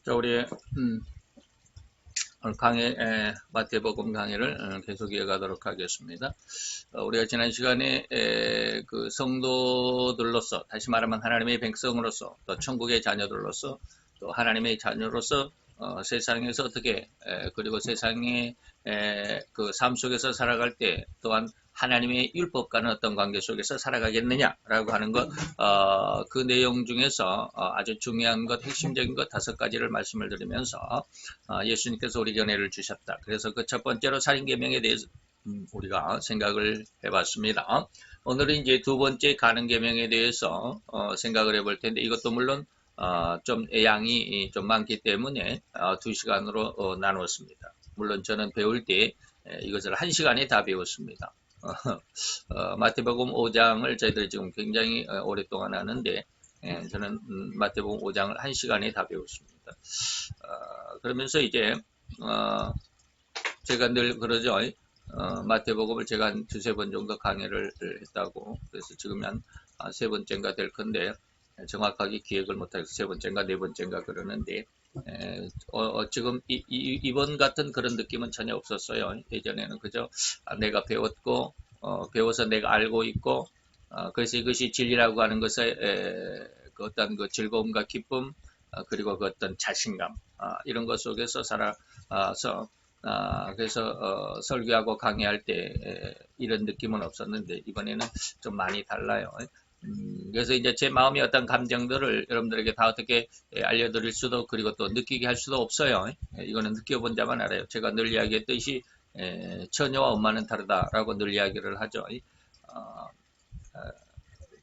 자, 우리 오늘 마태복음 강의를 계속 이어가도록 하겠습니다. 우리가 지난 시간에 그 성도들로서, 다시 말하면 하나님의 백성으로서, 또 천국의 자녀들로서, 또 하나님의 자녀로서 세상에서 어떻게 그리고 세상의 그 삶 속에서 살아갈 때 또한 하나님의 율법과는 어떤 관계 속에서 살아가겠느냐라고 하는 것, 그 내용 중에서 아주 중요한 것, 핵심적인 것 5가지를 말씀을 드리면서 예수님께서 우리에게 은혜를 주셨다. 그래서 그 첫 번째로 살인계명에 대해서 우리가 생각을 해봤습니다. 오늘은 이제 두 번째 가는계명에 대해서 생각을 해볼 텐데, 이것도 물론 좀 양이 좀 많기 때문에 2시간으로 나눴습니다. 물론 저는 배울 때 이것을 1시간에 다 배웠습니다. 마태복음 5장을 저희들이 지금 굉장히 오랫동안 하는데, 저는 마태복음 5장을 1시간에 다 배웠습니다. 그러면서 이제 제가 늘 그러죠. 마태복음을 제가 한 2-3번 정도 강의를 했다고. 그래서 지금 한 3번째인가 될 건데, 정확하게 기억을 못하고 3번째인가 4번째인가 그러는데, 지금 이번 같은 그런 느낌은 전혀 없었어요. 예전에는 그저 내가 배웠고, 배워서 내가 알고 있고, 그래서 이것이 진리라고 하는 것에 그 어떤 그 즐거움과 기쁨, 그리고 그 어떤 자신감, 이런 것 속에서 살아서, 그래서 설교하고 강의할 때 이런 느낌은 없었는데, 이번에는 좀 많이 달라요. 그래서 이제 제 마음의 어떤 감정들을 여러분들에게 다 어떻게 알려드릴 수도, 그리고 또 느끼게 할 수도 없어요. 이거는 느껴본 자만 알아요. 제가 늘 이야기했듯이 처녀와 엄마는 다르다라고 늘 이야기를 하죠.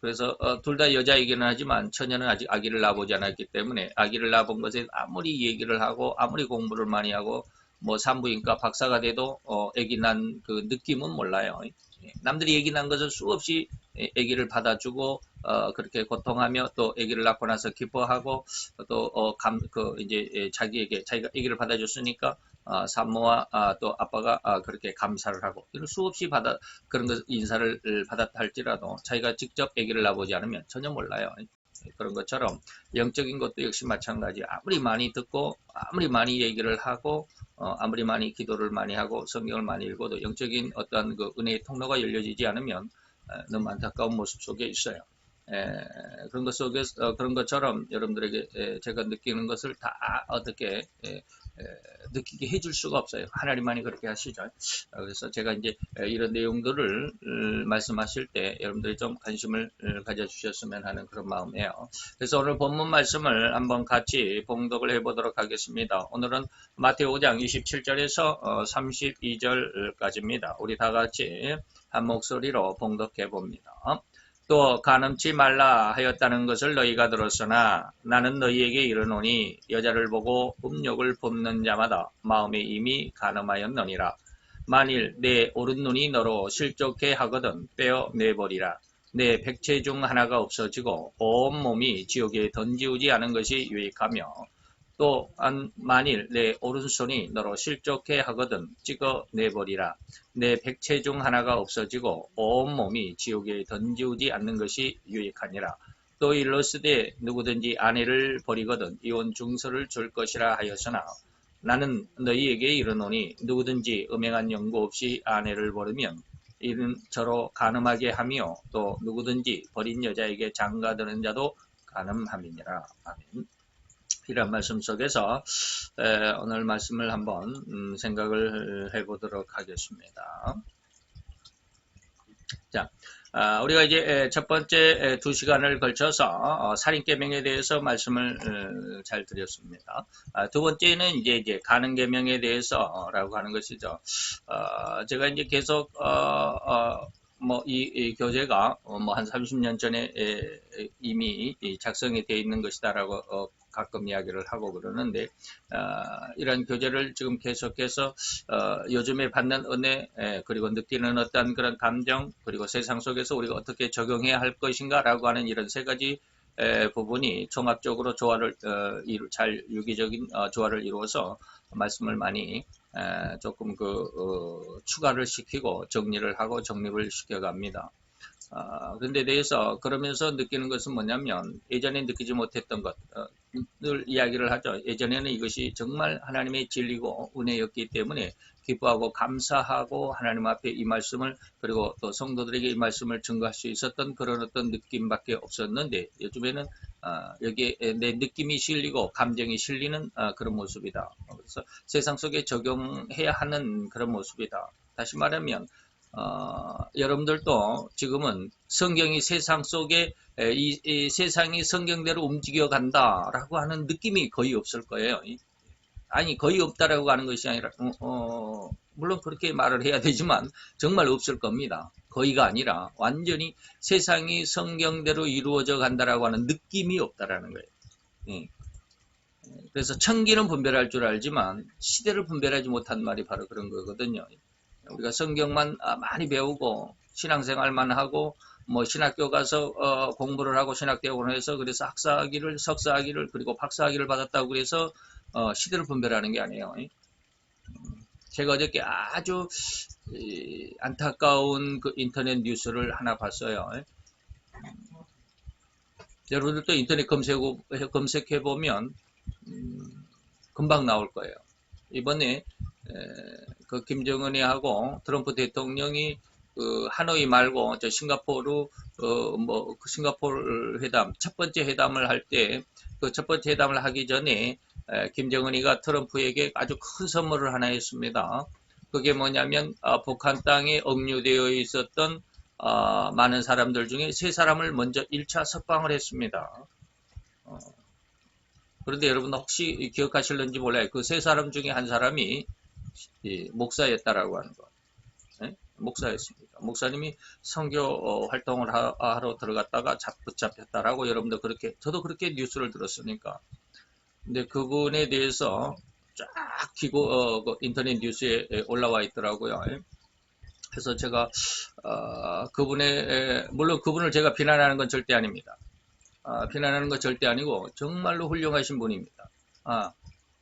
그래서 둘 다 여자이기는 하지만 처녀는 아직 아기를 낳아보지 않았기 때문에, 아기를 낳아본 것에 아무리 얘기를 하고 아무리 공부를 많이 하고 뭐 산부인과 박사가 돼도 아기 난 그 느낌은 몰라요. 남들이 아기 난 것을 수없이 아기를 받아주고 그렇게 고통하며 또 아기를 낳고 나서 기뻐하고 또 이제 자기가 아기를 받아줬으니까 산모와 또 아빠가 그렇게 감사를 하고, 이런 수없이 그런 인사를 받았다 할지라도 자기가 직접 아기를 낳아보지 않으면 전혀 몰라요. 그런 것처럼 영적인 것도 역시 마찬가지. 아무리 많이 듣고 아무리 많이 얘기를 하고 아무리 많이 기도를 많이 하고 성경을 많이 읽어도 영적인 어떤 그 은혜의 통로가 열려지지 않으면 너무 안타까운 모습 속에 있어요. 그런 것 속에서 그런 것처럼 여러분들에게 제가 느끼는 것을 다 어떻게 느끼게 해줄 수가 없어요. 하나님만이 그렇게 하시죠. 그래서 제가 이제 이런 내용들을 말씀하실 때 여러분들이 좀 관심을 가져주셨으면 하는 그런 마음이에요. 그래서 오늘 본문 말씀을 한번 같이 봉독을 해보도록 하겠습니다. 오늘은 마태오 5장 27절에서 32절까지입니다. 우리 다 같이 한 목소리로 봉독해 봅니다. 또 간음치 말라 하였다는 것을 너희가 들었으나 나는 너희에게 이르노니 여자를 보고 음욕을 품는 자마다 마음에 이미 간음하였느니라. 만일 내 오른눈이 너로 실족해 하거든 빼어내버리라. 내 백체 중 하나가 없어지고 온 몸이 지옥에 던지우지 않은 것이 유익하며, 또 만일 내 오른손이 너로 실족해 하거든 찍어내버리라. 내 백체 중 하나가 없어지고 온 몸이 지옥에 던지우지 않는 것이 유익하니라. 또 일러스되 누구든지 아내를 버리거든 이혼 증서를 줄 것이라 하였으나 나는 너희에게 이르노니 누구든지 음행한 연고 없이 아내를 버리면 이는 저로 간음하게 하며, 또 누구든지 버린 여자에게 장가드는 자도 간음함이니라. 아멘. 이런 말씀 속에서 오늘 말씀을 한번 생각을 해보도록 하겠습니다. 자, 우리가 이제 첫 번째 2시간을 걸쳐서 살인계명에 대해서 말씀을 잘 드렸습니다. 두 번째는 이제 간음계명에 대해서라고 하는 것이죠. 제가 이제 계속 이 교재가 한 30년 전에 이미 작성이 되어 있는 것이다라고 가끔 이야기를 하고 그러는데, 이런 교재를 지금 계속해서 요즘에 받는 은혜, 그리고 느끼는 어떤 그런 감정, 그리고 세상 속에서 우리가 어떻게 적용해야 할 것인가 라고 하는 이런 3가지 부분이 종합적으로 잘 유기적인 조화를 이루어서 말씀을 많이 조금 추가를 시키고 정리를 하고 정립을 시켜갑니다. 그런데 대해서 그러면서 느끼는 것은 뭐냐면 예전에 느끼지 못했던 것을 이야기를 하죠. 예전에는 이것이 정말 하나님의 진리고 은혜였기 때문에 기뻐하고 감사하고 하나님 앞에 이 말씀을 그리고 또 성도들에게 이 말씀을 증거할 수 있었던 그런 어떤 느낌밖에 없었는데 요즘에는 여기에 내 느낌이 실리고 감정이 실리는 그런 모습이다. 그래서 세상 속에 적용해야 하는 그런 모습이다. 다시 말하면 여러분들도 지금은 성경이 세상 속에 이 세상이 성경대로 움직여 간다라고 하는 느낌이 거의 없을 거예요. 아니 거의 없다라고 하는 것이 아니라 물론 그렇게 말을 해야 되지만 정말 없을 겁니다. 거의가 아니라 완전히 세상이 성경대로 이루어져 간다라고 하는 느낌이 없다라는 거예요. 예. 그래서 천기는 분별할 줄 알지만 시대를 분별하지 못한 말이 바로 그런 거거든요. 우리가 성경만 많이 배우고 신앙생활만 하고 뭐 신학교 가서 공부를 하고 신학대학원을 해서 그래서 학사학위를 석사학위를 그리고 박사학위를 받았다고 그래서 시대를 분별하는 게 아니에요. 제가 어저께 아주 안타까운 그 인터넷 뉴스를 하나 봤어요. 여러분들도 인터넷 검색해 보면 금방 나올 거예요. 이번에 그 김정은이 하고 트럼프 대통령이 그 하노이 말고 저 싱가포르 그 싱가포르 회담 첫 번째 회담을 할 때 그 첫 번째 회담을 하기 전에 김정은이가 트럼프에게 아주 큰 선물을 하나 했습니다. 그게 뭐냐면 북한 땅에 억류되어 있었던 많은 사람들 중에 3사람을 먼저 1차 석방을 했습니다. 그런데 여러분 혹시 기억하실는지 몰라요. 그 3사람 중에 한 사람이 목사였다라고 하는 거. 네? 목사였습니다. 목사님이 선교 활동을 하러 들어갔다가 붙잡혔다라고 여러분들 그렇게 저도 그렇게 뉴스를 들었으니까. 근데 그분에 대해서 쫙 그 인터넷 뉴스에 올라와 있더라고요. 그래서 제가 물론 그분을 제가 비난하는 건 절대 아닙니다. 비난하는 건 절대 아니고 정말로 훌륭하신 분입니다.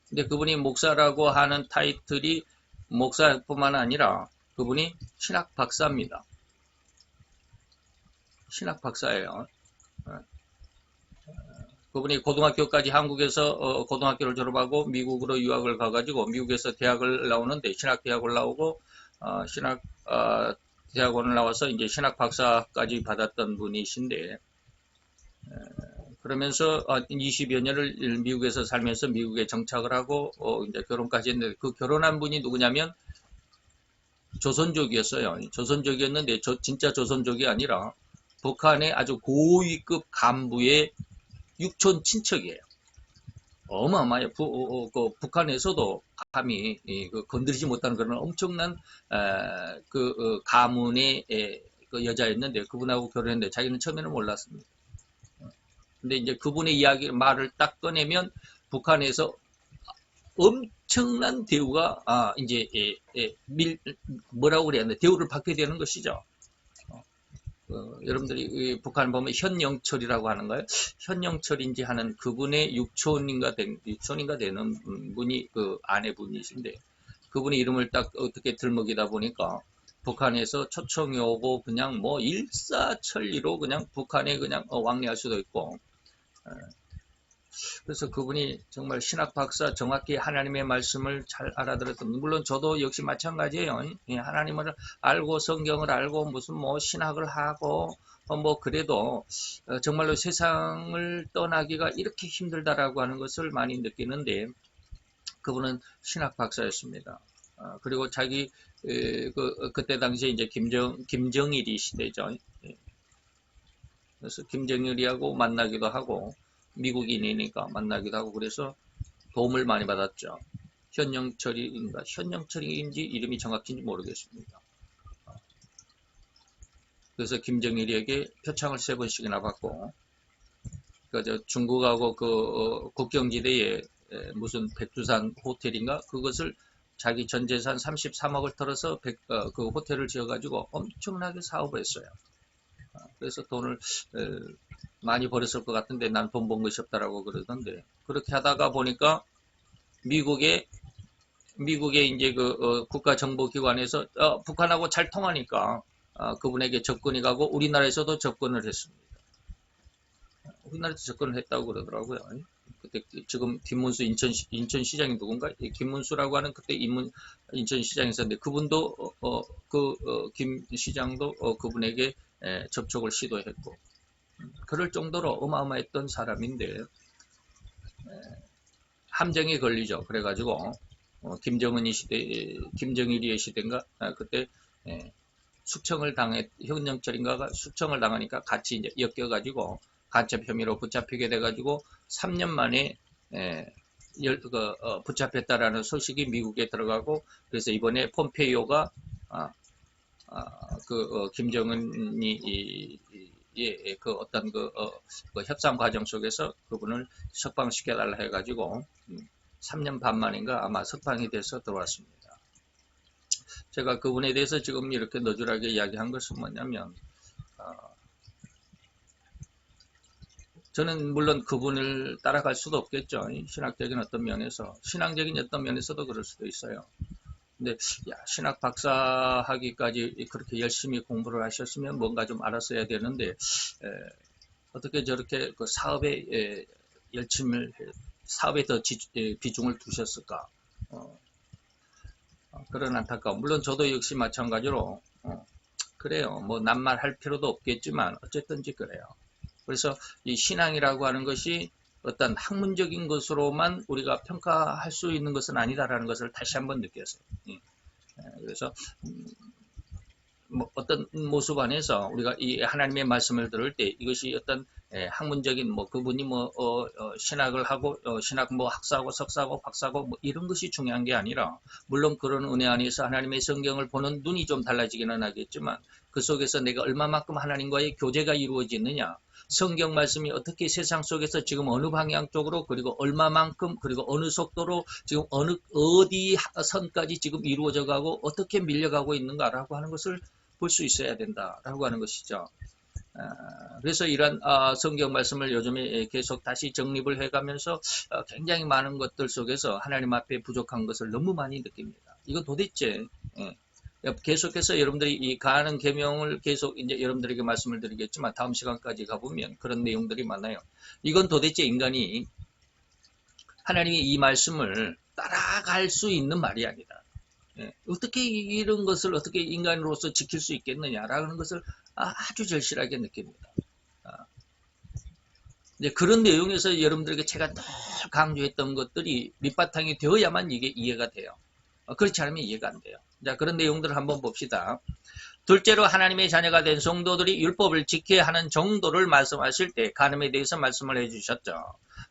근데 그분이 목사라고 하는 타이틀이 목사뿐만 아니라 그분이 신학 박사입니다. 신학 박사예요. 그분이 고등학교까지 한국에서 고등학교를 졸업하고 미국으로 유학을 가가지고 미국에서 대학을 나오는데 신학대학을 나오고 신학 대학원을 나와서 이제 신학 박사까지 받았던 분이신데 그러면서 20여 년을 미국에서 살면서 미국에 정착을 하고 이제 결혼까지 했는데 그 결혼한 분이 누구냐면 조선족이었어요. 조선족이었는데 진짜 조선족이 아니라 북한의 아주 고위급 간부의 육촌 친척이에요. 어마어마해요. 북한에서도 감히 건드리지 못하는 그런 엄청난 가문의 그 여자였는데 그분하고 결혼했는데 자기는 처음에는 몰랐습니다. 근데 이제 그분의 말을 딱 꺼내면 북한에서 엄청난 대우가 이제 뭐라고 그래야 되나 대우를 받게 되는 것이죠. 여러분들이 북한 보면 현영철이라고 하는 거예요. 현영철인지 하는 그분의 육촌인가 되는 분이 그 아내분이신데 그분의 이름을 딱 어떻게 들먹이다 보니까 북한에서 초청이 오고 그냥 뭐 일사천리로 그냥 북한에 그냥 왕래할 수도 있고 그래서 그분이 정말 신학 박사 정확히 하나님의 말씀을 잘 알아들었던 물론 저도 역시 마찬가지예요. 하나님을 알고 성경을 알고 무슨 뭐 신학을 하고 뭐 그래도 정말로 세상을 떠나기가 이렇게 힘들다라고 하는 것을 많이 느끼는데 그분은 신학 박사였습니다. 그리고 자기 그때 당시에 이제 김정일이 시대죠. 그래서 김정일이하고 만나기도 하고 미국인이니까 만나기도 하고 그래서 도움을 많이 받았죠. 현영철인지 이름이 정확hin지 모르겠습니다. 그래서 김정일에게 표창을 3번씩이나 받고 중국하고 그 국경지대에 무슨 백두산 호텔인가 그것을 자기 전 재산 33억을 털어서 그 호텔을 지어가지고 엄청나게 사업을 했어요. 그래서 돈을 많이 벌었을 것 같은데 난 돈 번 것이 없다라고 그러던데 그렇게 하다가 보니까 미국의 이제 그 국가정보기관에서 북한하고 잘 통하니까 그분에게 접근이 가고 우리나라에서도 접근을 했습니다. 우리나라에서 접근을 했다고 그러더라고요. 그때 지금 김문수 인천시장이 누군가? 김문수라고 하는 그때 인천시장이 있었는데 그분도 김 시장도 그분에게 접촉을 시도했고 그럴 정도로 어마어마했던 사람인데 함정에 걸리죠. 그래가지고 김정일이의 시대인가 그때 숙청을 현영철인가가 숙청을 당하니까 같이 이제 엮여가지고 간첩 혐의로 붙잡히게 돼가지고 3년 만에 붙잡혔다라는 소식이 미국에 들어가고 그래서 이번에 폼페이오가 김정은이 그 어떤 그 협상 과정 속에서 그분을 석방시켜달라 해가지고 3년 반 만인가 아마 석방이 돼서 들어왔습니다. 제가 그분에 대해서 지금 이렇게 너줄하게 이야기한 것은 뭐냐면 저는 물론 그분을 따라갈 수도 없겠죠. 신학적인 어떤 면에서 신앙적인 어떤 면에서도 그럴 수도 있어요. 근데 신학 박사 하기까지 그렇게 열심히 공부를 하셨으면 뭔가 좀 알았어야 되는데 어떻게 저렇게 그 사업에 사업에 더 비중을 두셨을까? 그런 안타까움. 물론 저도 역시 마찬가지로 그래요. 뭐 낱말할 필요도 없겠지만 어쨌든지 그래요. 그래서 이 신앙이라고 하는 것이 어떤 학문적인 것으로만 우리가 평가할 수 있는 것은 아니다라는 것을 다시 한번 느꼈어요. 그래서 뭐 어떤 모습 안에서 우리가 이 하나님의 말씀을 들을 때 이것이 어떤 학문적인 뭐 그분이 신학을 하고 신학 뭐 학사고 석사고 박사고 뭐 이런 것이 중요한 게 아니라 물론 그런 은혜 안에서 하나님의 성경을 보는 눈이 좀 달라지기는 하겠지만 그 속에서 내가 얼마만큼 하나님과의 교제가 이루어지느냐 성경 말씀이 어떻게 세상 속에서 지금 어느 방향 쪽으로 그리고 얼마만큼 그리고 어느 속도로 지금 어디 선까지 지금 이루어져 가고 어떻게 밀려가고 있는가라고 하는 것을 볼 수 있어야 된다라고 하는 것이죠. 그래서 이런 성경 말씀을 요즘에 계속 다시 정립을 해가면서 굉장히 많은 것들 속에서 하나님 앞에 부족한 것을 너무 많이 느낍니다. 이거 도대체 계속해서 여러분들이 이 가는 계명을 계속 이제 여러분들에게 말씀을 드리겠지만 다음 시간까지 가보면 그런 내용들이 많아요. 이건 도대체 인간이 하나님의 이 말씀을 따라갈 수 있는 말이 아니다. 어떻게 이런 것을 어떻게 인간으로서 지킬 수 있겠느냐라는 것을 아주 절실하게 느낍니다. 이제 그런 내용에서 여러분들에게 제가 늘 강조했던 것들이 밑바탕이 되어야만 이게 이해가 돼요. 그렇지 않으면 이해가 안 돼요. 자, 그런 내용들을 한번 봅시다. 둘째로 하나님의 자녀가 된 성도들이 율법을 지켜야 하는 정도를 말씀하실 때 간음에 대해서 말씀을 해주셨죠.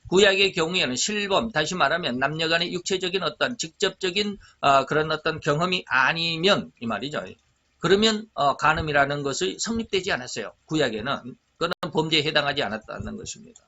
구약의 경우에는 실범, 다시 말하면 남녀간의 육체적인 어떤 직접적인 그런 어떤 경험이 아니면 이 말이죠. 그러면 간음이라는 것이 성립되지 않았어요. 구약에는 그는 범죄에 해당하지 않았다는 것입니다.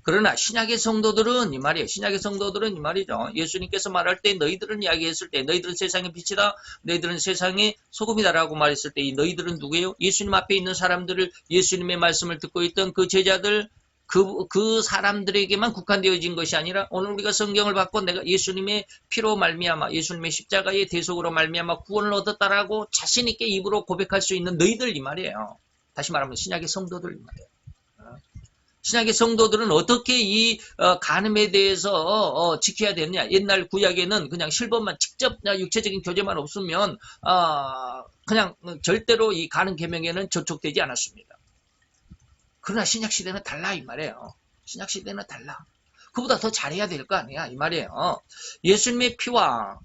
그러나 신약의 성도들은 이 말이에요. 신약의 성도들은 이 말이죠. 예수님께서 말할 때 너희들은 이야기했을 때 너희들은 세상의 빛이다. 너희들은 세상의 소금이다라고 말했을 때 이 너희들은 누구예요? 예수님 앞에 있는 사람들을 예수님의 말씀을 듣고 있던 그 제자들 그 사람들에게만 국한되어진 것이 아니라 오늘 우리가 성경을 받고 내가 예수님의 피로 말미암아 예수님의 십자가의 대속으로 말미암아 구원을 얻었다라고 자신 있게 입으로 고백할 수 있는 너희들 이 말이에요. 다시 말하면 신약의 성도들 이 말이에요. 신약의 성도들은 어떻게 이 간음에 대해서 지켜야 되느냐. 옛날 구약에는 그냥 실범만 직접 육체적인 교제만 없으면 그냥 절대로 이 간음 계명에는 저촉되지 않았습니다. 그러나 신약시대는 달라 이 말이에요. 신약시대는 달라. 그보다 더 잘해야 될 거 아니야 이 말이에요. 예수님의 피와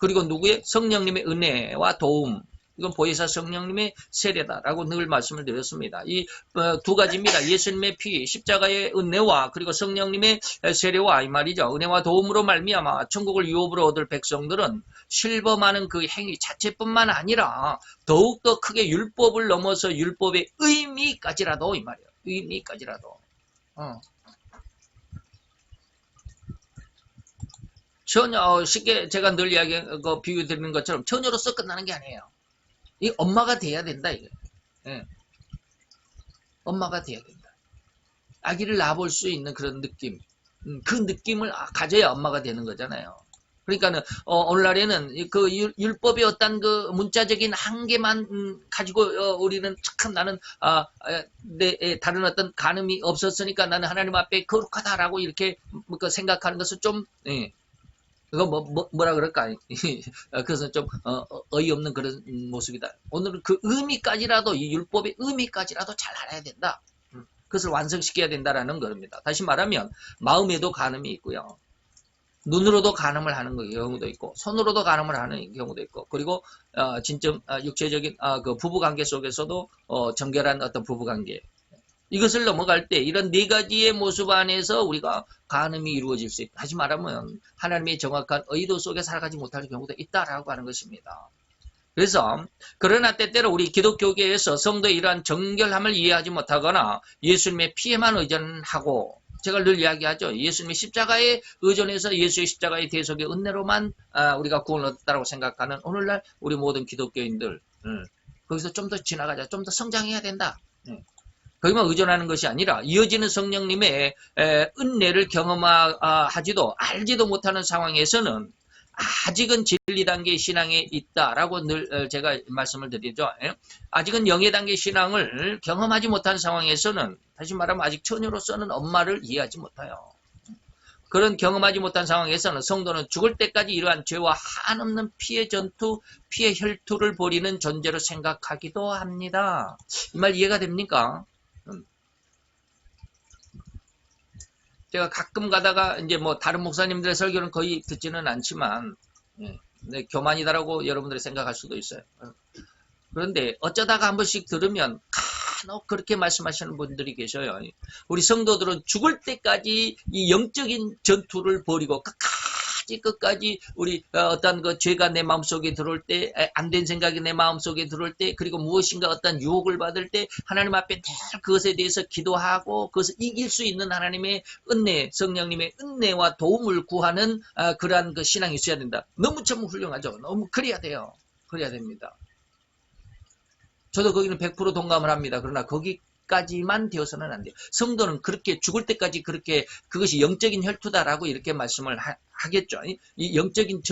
그리고 누구의 성령님의 은혜와 도움 이건 보혜사 성령님의 세례다라고 늘 말씀을 드렸습니다. 이 두 가지입니다. 예수님의 피, 십자가의 은혜와 그리고 성령님의 세례와 이 말이죠. 은혜와 도움으로 말미암아 천국을 유업으로 얻을 백성들은 실범하는 그 행위 자체뿐만 아니라 더욱더 크게 율법을 넘어서 율법의 의미까지라도 이 말이에요. 의미까지라도. 처녀 쉽게 제가 늘 이야기하고 비유 드리는 것처럼 처녀로서 끝나는 게 아니에요. 이 엄마가 돼야 된다 이게. 엄마가 돼야 된다. 아기를 낳아볼 수 있는 그런 느낌. 그 느낌을 가져야 엄마가 되는 거잖아요. 그러니까는 오늘날에는 그 율법의 어떤 그 문자적인 한계만 가지고 우리는 참 나는 내 다른 어떤 간음이 없었으니까 나는 하나님 앞에 거룩하다라고 이렇게 그 생각하는 것은 좀 그거 뭐라 그럴까? 그래서 좀 어이없는 그런 모습이다. 오늘은 그 의미까지라도 이 율법의 의미까지라도 잘 알아야 된다. 그것을 완성시켜야 된다라는 겁니다. 다시 말하면 마음에도 간음이 있고요. 눈으로도 간음을 하는 경우도 있고 손으로도 간음을 하는 경우도 있고 그리고 진정 육체적인 그 부부관계 속에서도 정결한 어떤 부부관계 이것을 넘어갈 때 이런 네 가지의 모습 안에서 우리가 간음이 이루어질 수 있다. 다시 말하면 하나님의 정확한 의도 속에 살아가지 못할 경우도 있다라고 하는 것입니다. 그래서 그러나 때때로 우리 기독교계에서 성도의 이러한 정결함을 이해하지 못하거나 예수님의 피에만 의존하고 제가 늘 이야기하죠. 예수님의 십자가에 의존해서 예수의 십자가의 대속의 은혜로만 우리가 구원을 얻었다고 생각하는 오늘날 우리 모든 기독교인들 거기서 좀 더 지나가자. 좀 더 성장해야 된다. 거기만 의존하는 것이 아니라 이어지는 성령님의 은혜를 경험하지도 알지도 못하는 상황에서는 아직은 진리 단계 신앙에 있다라고 늘 제가 말씀을 드리죠. 아직은 영의 단계 신앙을 경험하지 못한 상황에서는 다시 말하면 아직 처녀로서는 엄마를 이해하지 못해요. 그런 경험하지 못한 상황에서는 성도는 죽을 때까지 이러한 죄와 한없는 피의 전투, 피의 혈투를 벌이는 존재로 생각하기도 합니다. 이 말 이해가 됩니까? 제가 가끔 가다가 이제 뭐 다른 목사님들의 설교는 거의 듣지는 않지만 네, 교만이다라고 여러분들이 생각할 수도 있어요. 그런데 어쩌다가 한 번씩 들으면 간혹 그렇게 말씀하시는 분들이 계셔요. 우리 성도들은 죽을 때까지 이 영적인 전투를 벌이고 끝까지 우리 어떤 그 죄가 내 마음속에 들어올 때 안 된 생각이 내 마음속에 들어올 때 그리고 무엇인가 어떤 유혹을 받을 때 하나님 앞에 늘 그것에 대해서 기도하고 그것을 이길 수 있는 하나님의 은혜 성령님의 은혜와 도움을 구하는 그러한 그 신앙이 있어야 된다. 너무 참 훌륭하죠. 너무 그래야 돼요. 그래야 됩니다. 저도 거기는 100% 동감을 합니다. 그러나 거기까지만 되어서는 안 돼요. 성도는 그렇게 죽을 때까지 그렇게 그것이 영적인 혈투다라고 이렇게 말씀을 하겠죠. 이 영적인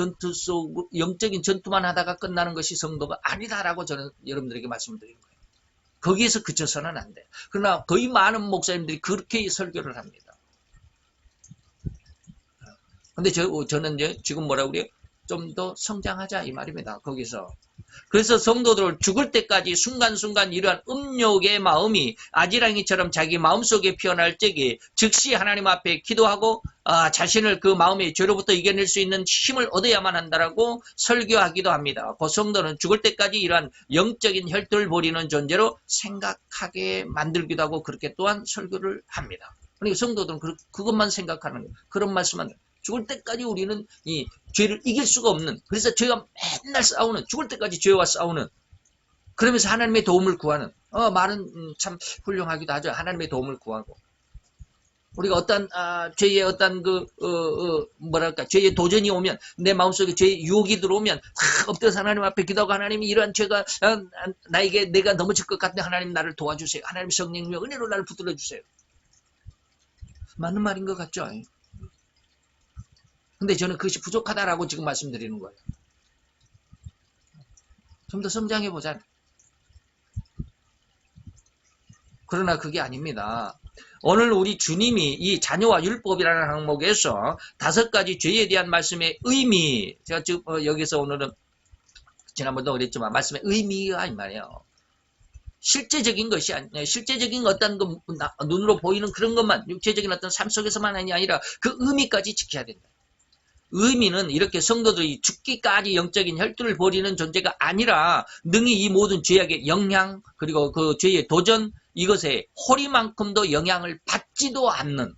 영적인 전투만 하다가 끝나는 것이 성도가 아니다라고 저는 여러분들에게 말씀드리는 거예요. 거기에서 그쳐서는 안 돼요. 그러나 거의 많은 목사님들이 그렇게 설교를 합니다. 근데 저는 이제 지금 뭐라고 그래요? 좀 더 성장하자 이 말입니다. 거기서. 그래서 성도들 죽을 때까지 순간순간 이러한 음욕의 마음이 아지랑이처럼 자기 마음속에 피어날 적에 즉시 하나님 앞에 기도하고 자신을 그 마음의 죄로부터 이겨낼 수 있는 힘을 얻어야만 한다라고 설교하기도 합니다. 그 성도는 죽을 때까지 이러한 영적인 혈투를 벌이는 존재로 생각하게 만들기도 하고 그렇게 또한 설교를 합니다. 그러니까 성도들은 그것만 생각하는 거예요. 그런 말씀만 죽을 때까지 우리는 이 죄를 이길 수가 없는 그래서 죄가 맨날 싸우는 죽을 때까지 죄와 싸우는 그러면서 하나님의 도움을 구하는 말은 참 훌륭하기도 하죠. 하나님의 도움을 구하고 우리가 어떤 죄의 어떤 뭐랄까 죄의 도전이 오면 내 마음속에 죄의 유혹이 들어오면 엎드려서 하나님 앞에 기도하고 하나님이 이러한 죄가 나에게 내가 넘어질 것 같은데 하나님 나를 도와주세요. 하나님 성령님의 은혜로 나를 붙들어 주세요. 맞는 말인 것 같죠? 근데 저는 그것이 부족하다라고 지금 말씀드리는 거예요. 좀 더 성장해보자. 그러나 그게 아닙니다. 오늘 우리 주님이 이 자녀와 율법이라는 항목에서 5가지 죄에 대한 말씀의 의미, 제가 지금 여기서 오늘은 지난번도 그랬지만 말씀의 의미가 이 말이에요. 실제적인 것이 아니에요. 실제적인 어떤 눈으로 보이는 그런 것만 육체적인 어떤 삶 속에서만이 아니라 그 의미까지 지켜야 된다. 의미는 이렇게 성도들이 죽기까지 영적인 혈투를 벌이는 존재가 아니라 능히 이 모든 죄악의 영향 그리고 그 죄의 도전 이것에 허리만큼도 영향을 받지도 않는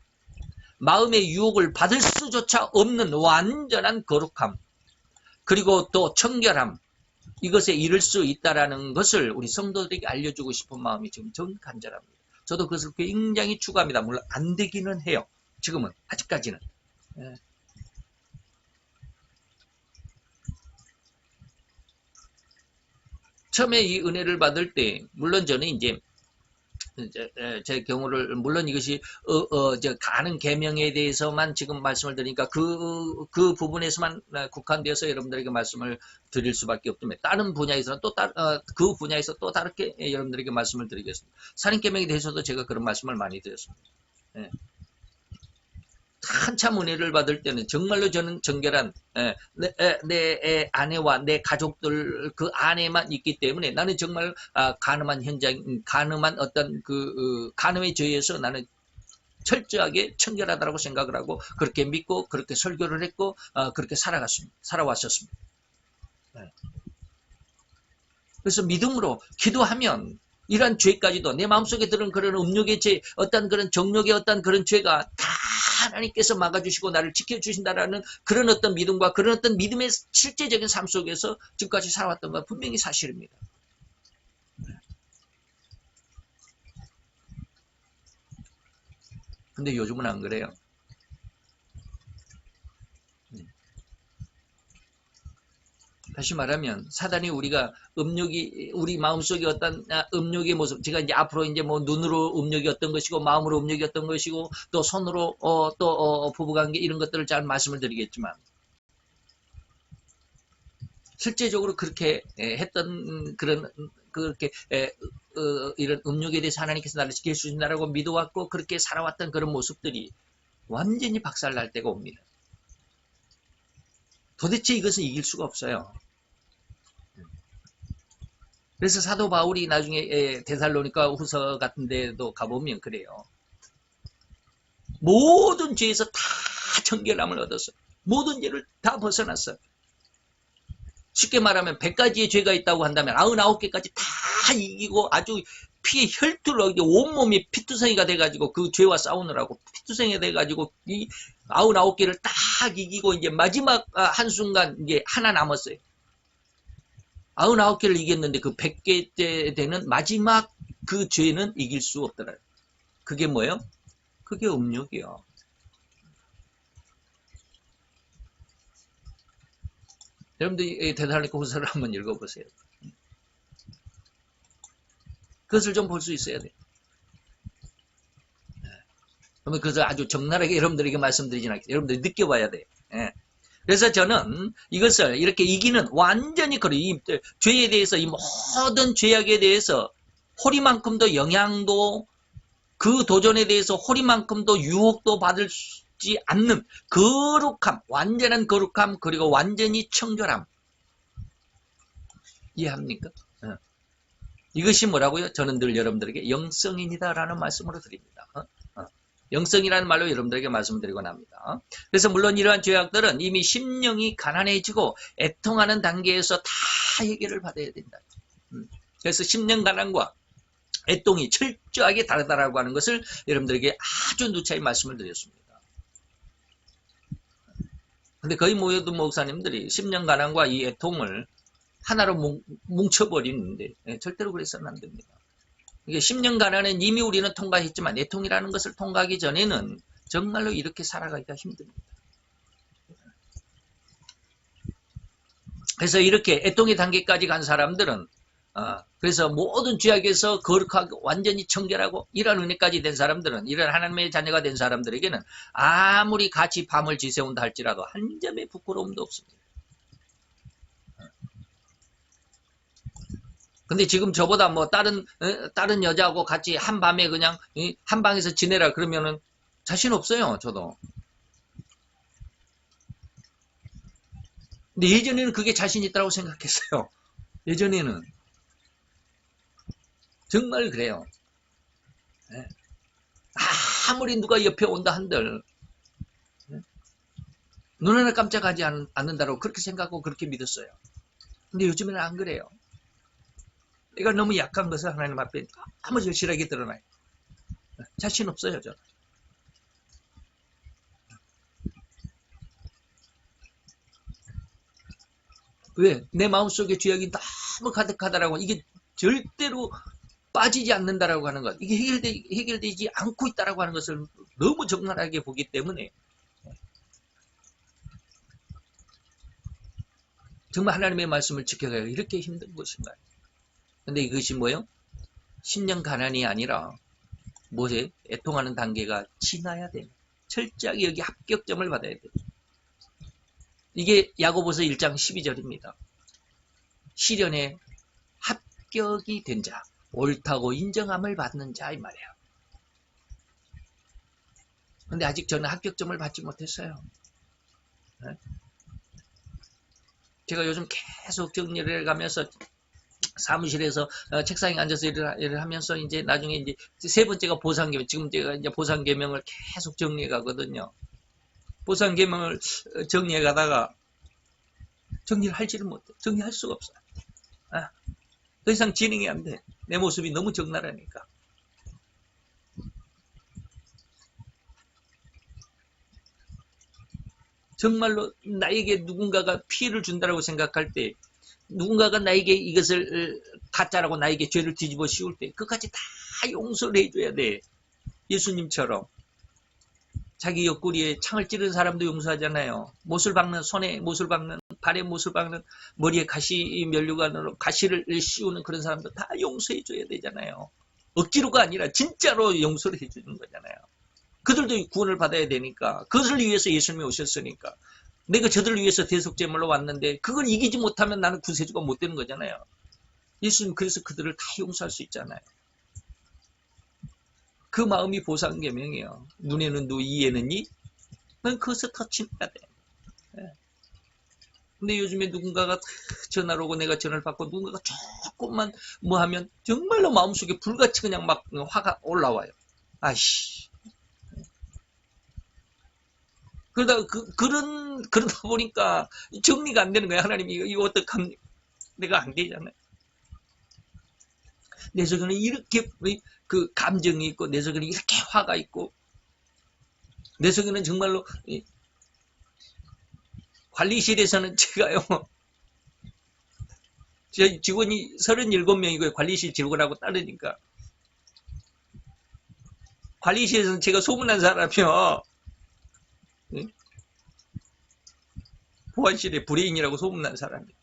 마음의 유혹을 받을 수조차 없는 완전한 거룩함 그리고 또 청결함 이것에 이를 수 있다는 것을 우리 성도들에게 알려주고 싶은 마음이 지금 전 간절합니다. 저도 그것을 굉장히 추구합니다. 물론 안 되기는 해요. 지금은 아직까지는. 처음에 이 은혜를 받을 때 물론 저는 이제 제 경우를 물론 이것이 가는 계명에 대해서만 지금 말씀을 드리니까 그 부분에서만 국한되어서 여러분들에게 말씀을 드릴 수밖에 없습니다. 다른 분야에서는 그 분야에서 또 다르게 여러분들에게 말씀을 드리겠습니다. 살인 계명에 대해서도 제가 그런 말씀을 많이 드렸습니다. 예. 한참 은혜를 받을 때는 정말로 저는 정결한 내 아내와 내 가족들 그 안에만 있기 때문에 나는 정말 간음한 현장, 간음한 어떤 간음의 죄에서 나는 철저하게 청결하다고 생각을 하고 그렇게 믿고 그렇게 설교를 했고 그렇게 살아왔었습니다. 그래서 믿음으로 기도하면 이러한 죄까지도 내 마음속에 들은 그런 음욕의 죄, 어떤 그런 정욕의 어떤 그런 죄가 다 하나님께서 막아주시고 나를 지켜주신다라는 그런 어떤 믿음과 그런 어떤 믿음의 실제적인 삶 속에서 지금까지 살아왔던 건 분명히 사실입니다. 근데 요즘은 안 그래요. 다시 말하면 사단이 우리가 음욕이 우리 마음속에 어떤 음욕의 모습, 제가 이제 앞으로 이제 뭐 눈으로 음욕이 어떤 것이고 마음으로 음욕이 어떤 것이고 또 손으로 또 부부관계 이런 것들을 잘 말씀을 드리겠지만 실제적으로 그렇게 했던 그런 그렇게 이런 음욕에 대해서 하나님께서 나를 지켜주신다라고 믿어왔고 그렇게 살아왔던 그런 모습들이 완전히 박살날 때가 옵니다. 도대체 이것은 이길 수가 없어요. 그래서 사도 바울이 나중에 데살로니가 후서 같은 데도 가보면 그래요. 모든 죄에서 다 정결함을 얻었어요. 모든 죄를 다 벗어났어요. 쉽게 말하면 100가지의 죄가 있다고 한다면 99개까지 다 이기고 아주 피에 혈투로 온몸이 피투성이가 돼가지고 그 죄와 싸우느라고 피투성이가 돼가지고 이 99개를 딱 이기고 이제 마지막 한순간 이제 하나 남았어요. 99개를 이겼는데 그 100개 되는 마지막 그 죄는 이길 수 없더라. 그게 뭐예요? 그게 음욕이요. 여러분들 데살로니가 후서를 한번 읽어보세요. 그것을 좀 볼 수 있어야 돼요. 그러면 그것을 아주 적나라하게 여러분들에게 말씀드리진 않겠어요. 여러분들이 느껴봐야 돼요. 예. 그래서 저는 이것을 이렇게 이기는 완전히 이 죄에 대해서 이 모든 죄악에 대해서 호리만큼도 영향도 그 도전에 대해서 호리만큼도 유혹도 받지 않는 거룩함, 완전한 거룩함 그리고 완전히 청결함 이해합니까? 이것이 뭐라고요? 저는 늘 여러분들에게 영성인이다라는 말씀으로 드립니다. 영성이라는 말로 여러분들에게 말씀드리곤 합니다. 그래서 물론 이러한 죄악들은 이미 심령이 가난해지고 애통하는 단계에서 다 해결을 받아야 된다. 그래서 심령 가난과 애통이 철저하게 다르다라고 하는 것을 여러분들에게 아주 누차게 말씀을 드렸습니다. 근데 거의 모든 목사님들이 심령 가난과 이 애통을 하나로 뭉쳐버리는데 절대로 그래서는 안 됩니다. 이게 10년 가난은 이미 우리는 통과했지만 애통이라는 것을 통과하기 전에는 정말로 이렇게 살아가기가 힘듭니다. 그래서 이렇게 애통의 단계까지 간 사람들은 그래서 모든 죄악에서 거룩하고 완전히 청결하고 이런 은혜까지 된 사람들은 이런 하나님의 자녀가 된 사람들에게는 아무리 같이 밤을 지새운다 할지라도 한 점의 부끄러움도 없습니다. 근데 지금 저보다 뭐 다른 여자하고 같이 한 밤에 그냥 한 방에서 지내라 그러면은 자신 없어요, 저도. 근데 예전에는 그게 자신 있다고 생각했어요. 예전에는. 정말 그래요. 아무리 누가 옆에 온다 한들 눈 하나 깜짝하지 않는다고 그렇게 생각하고 그렇게 믿었어요. 근데 요즘에는 안 그래요. 내가 너무 약한 것을 하나님 앞에 아무 절실하게 드러나요. 자신 없어요, 저는. 왜? 내 마음속에 죄악이 너무 가득하다라고 이게 절대로 빠지지 않는다라고 하는 것, 이게 해결되지 않고 있다라고 하는 것을 너무 적나라하게 보기 때문에 정말 하나님의 말씀을 지켜가야 이렇게 힘든 것인가요? 근데 이것이 뭐예요? 10년 가난이 아니라 뭐지? 애통하는 단계가 지나야 돼. 철저하게 여기 합격점을 받아야 돼. 이게 야고보서 1장 12절입니다. 시련에 합격이 된 자, 옳다고 인정함을 받는 자 이 말이에요. 근데 아직 저는 합격점을 받지 못했어요. 네? 제가 요즘 계속 정리를 해가면서 사무실에서 책상에 앉아서 일을 하면서 이제 나중에 이제 세 번째가 보상계명. 지금 제가 이제 보상계명을 계속 정리해 가거든요. 보상계명을 정리해 가다가 정리를 할지를 못해. 정리할 수가 없어. 더 이상 진행이 안 돼. 내 모습이 너무 적나라하니까. 정말로 나에게 누군가가 피해를 준다고 생각할 때, 누군가가 나에게 이것을 가짜라고 나에게 죄를 뒤집어 씌울 때 그까지 다 용서를 해줘야 돼. 예수님처럼. 자기 옆구리에 창을 찌른 사람도 용서하잖아요. 못을 박는, 손에 못을 박는, 발에 못을 박는, 머리에 가시 면류관으로 가시를 씌우는 그런 사람도 다 용서해줘야 되잖아요. 억지로가 아니라 진짜로 용서를 해주는 거잖아요. 그들도 구원을 받아야 되니까. 그것을 위해서 예수님이 오셨으니까. 내가 저들을 위해서 대속제물로 왔는데 그걸 이기지 못하면 나는 구세주가 못 되는 거잖아요. 예수님 그래서 그들을 다 용서할 수 있잖아요. 그 마음이 보상계명이에요. 눈에는 눈, 이에는 이. 난 그것을 터치해야 돼. 근데 요즘에 누군가가 전화를 오고 내가 전화를 받고 누군가가 조금만 뭐 하면 정말로 마음속에 불같이 그냥 막 화가 올라와요. 아이씨. 그러다 보니까 정리가 안 되는 거야. 하나님이 이거 어떡합니까? 내가 안 되잖아요. 내 속에는 이렇게 그 감정이 있고, 내 속에는 이렇게 화가 있고, 내 속에는 정말로 관리실에서는 제가요, 제 직원이 37명이고요. 관리실 직원하고 따르니까. 관리실에서는 제가 소문난 사람이요. 보안실에 브레인이라고 소문난 사람이에요.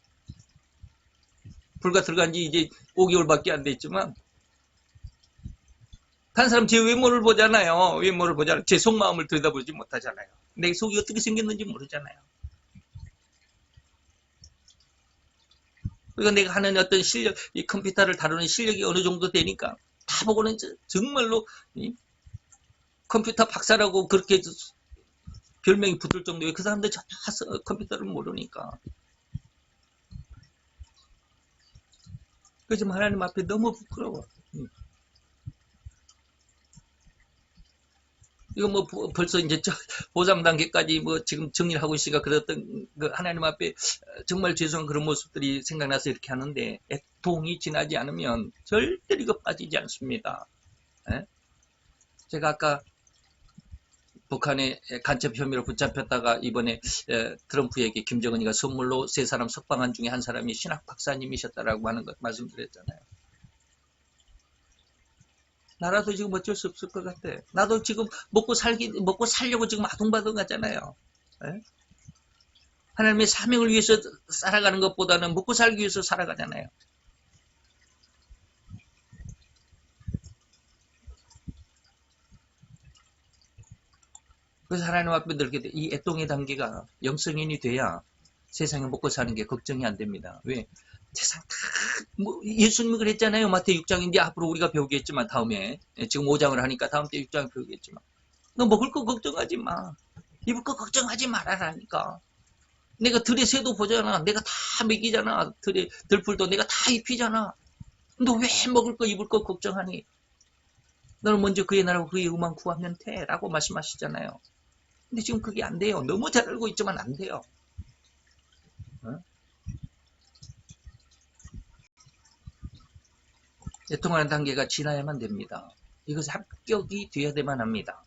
불과 들어간 지 이제 5개월밖에 안 됐지만, 다른 사람 제 외모를 보잖아요. 외모를 보잖아요. 제 속마음을 들여다보지 못하잖아요. 내 속이 어떻게 생겼는지 모르잖아요. 그러니까 내가 하는 어떤 실력, 이 컴퓨터를 다루는 실력이 어느 정도 되니까 다 보고는 정말로 컴퓨터 박사라고 그렇게 별명이 붙을 정도에 그 사람들 전혀 컴퓨터를 모르니까. 그래서 하나님 앞에 너무 부끄러워. 이거 뭐 벌써 이제 보상 단계까지 뭐 지금 정리를 하고 있으니까 그랬던 그 하나님 앞에 정말 죄송한 그런 모습들이 생각나서 이렇게 하는데, 애통이 지나지 않으면 절대 이거 빠지지 않습니다. 에? 제가 아까 북한의 간첩 혐의로 붙잡혔다가 이번에 트럼프에게 김정은이가 선물로 3사람 석방한 중에 한 사람이 신학 박사님이셨다라고 하는 것 말씀드렸잖아요. 나라도 지금 어쩔 수 없을 것 같아. 나도 지금 먹고 살려고 지금 아둥바둥 하잖아요. 에? 하나님의 사명을 위해서 살아가는 것보다는 먹고 살기 위해서 살아가잖아요. 그래서 하나님 앞에 들게 돼. 이 애통의 단계가 영성인이 돼야 세상에 먹고 사는 게 걱정이 안 됩니다. 왜? 세상 다, 뭐, 예수님이 그랬잖아요. 마태오 6장인데 앞으로 우리가 배우겠지만 다음에, 지금 5장을 하니까 다음 때 6장 배우겠지만. 너 먹을 거 걱정하지 마. 입을 거 걱정하지 말아라니까. 내가 들의 새도 보잖아. 내가 다 먹이잖아. 들풀도 내가 다 입히잖아. 너 왜 먹을 거 입을 거 걱정하니? 너는 먼저 그의 나라와 그의 의만 구하면 돼. 라고 말씀하시잖아요. 근데 지금 그게 안 돼요. 너무 잘 알고 있지만 안 돼요. 애통하는 단계가 지나야만 됩니다. 이것이 합격이 되어야만 합니다.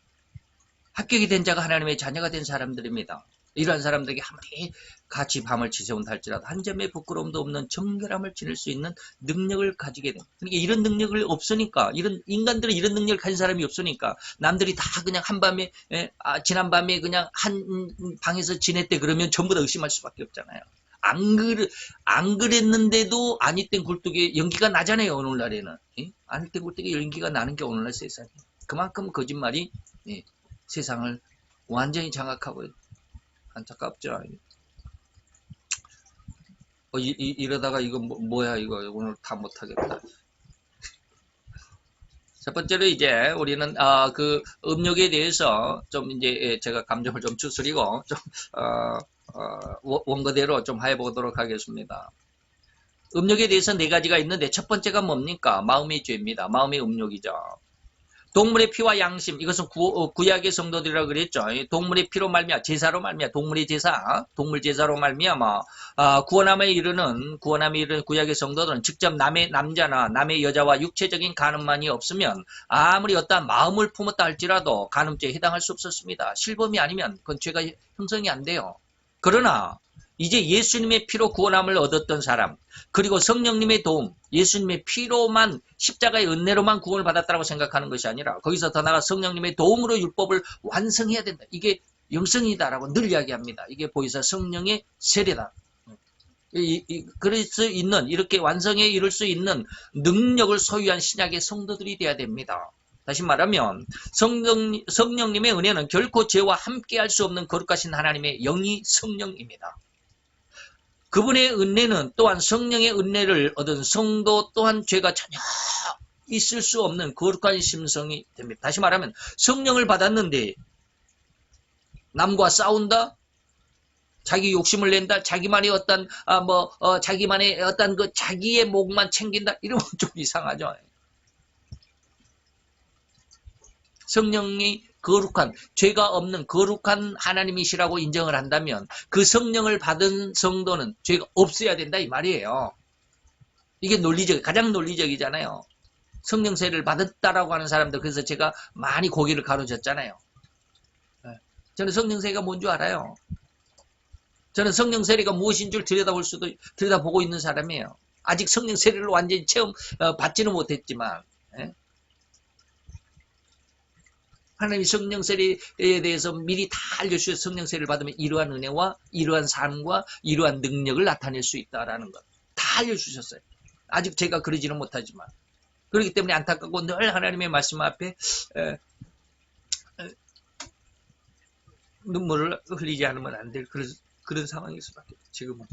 합격이 된 자가 하나님의 자녀가 된 사람들입니다. 이러한 사람들에게 아무리 같이 밤을 지새운다 할지라도 한 점의 부끄러움도 없는 정결함을 지닐 수 있는 능력을 가지게 됩니다. 그러니까 이런 능력을 없으니까, 이런 인간들은 이런 능력을 가진 사람이 없으니까 남들이 다 그냥 한밤에 지난밤에 그냥 한 방에서 지냈대 그러면 전부 다 의심할 수밖에 없잖아요. 안 그랬는데도 아니땐 굴뚝에 연기가 나잖아요, 오늘날에는. 예? 아니땐 굴뚝에 연기가 나는 게 오늘날 세상이에요. 그만큼 거짓말이 예, 세상을 완전히 장악하고 안타깝죠. 이러다가 이거 뭐야 이거 오늘 다 못하겠다. 첫 번째로 이제 우리는 그 음욕에 대해서 좀 이제 제가 감정을 좀 추스리고 좀 원고대로 좀 해보도록 하겠습니다. 음욕에 대해서 네 가지가 있는데 첫 번째가 뭡니까? 마음의 죄입니다. 마음의 음욕이죠. 동물의 피와 양심, 이것은 구약의 성도들이라고 그랬죠. 동물의 피로 말미암아 제사로 말미암아 동물의 제사, 동물 제사로 말미암아 구원함에 이르는 구약의 성도들은 직접 남의 남자나 남의 여자와 육체적인 간음만이 없으면 아무리 어떠한 마음을 품었다 할지라도 간음죄에 해당할 수 없었습니다. 실범이 아니면 그건 죄가 형성이 안 돼요. 그러나 이제 예수님의 피로 구원함을 얻었던 사람, 그리고 성령님의 도움, 예수님의 피로만 십자가의 은혜로만 구원을 받았다고 생각하는 것이 아니라 거기서 더 나아가 성령님의 도움으로 율법을 완성해야 된다. 이게 영성이다라고 늘 이야기합니다. 이게 보이사 성령의 세례다. 그럴 수 있는, 이렇게 완성에 이를 수 있는 능력을 소유한 신약의 성도들이 돼야 됩니다. 다시 말하면 성령님의 은혜는 결코 죄와 함께할 수 없는 거룩하신 하나님의 영이 성령입니다. 그분의 은혜는 또한 성령의 은혜를 얻은 성도 또한 죄가 전혀 있을 수 없는 거룩한 심성이 됩니다. 다시 말하면 성령을 받았는데 남과 싸운다? 자기 욕심을 낸다? 자기만의 어떤 자기만의 어떤 그 자기의 목만 챙긴다? 이러면 좀 이상하죠. 성령이 거룩한, 죄가 없는 거룩한 하나님이시라고 인정을 한다면 그 성령을 받은 성도는 죄가 없어야 된다 이 말이에요. 이게 가장 논리적이잖아요. 성령 세례를 받았다라고 하는 사람들, 그래서 제가 많이 고개를 가로젓잖아요. 저는 성령 세례가 뭔 줄 알아요. 저는 성령 세례가 무엇인 줄 들여다보고 있는 사람이에요. 아직 성령 세례를 완전히 받지는 못했지만 하나님이 성령 세례에 대해서 미리 다 알려주셔서 성령 세례를 받으면 이러한 은혜와 이러한 삶과 이러한 능력을 나타낼 수 있다라는 것 다 알려주셨어요. 아직 제가 그러지는 못하지만 그렇기 때문에 안타깝고 늘 하나님의 말씀 앞에 눈물을 흘리지 않으면 안 될 그런 상황일 수밖에 없어요. 지금은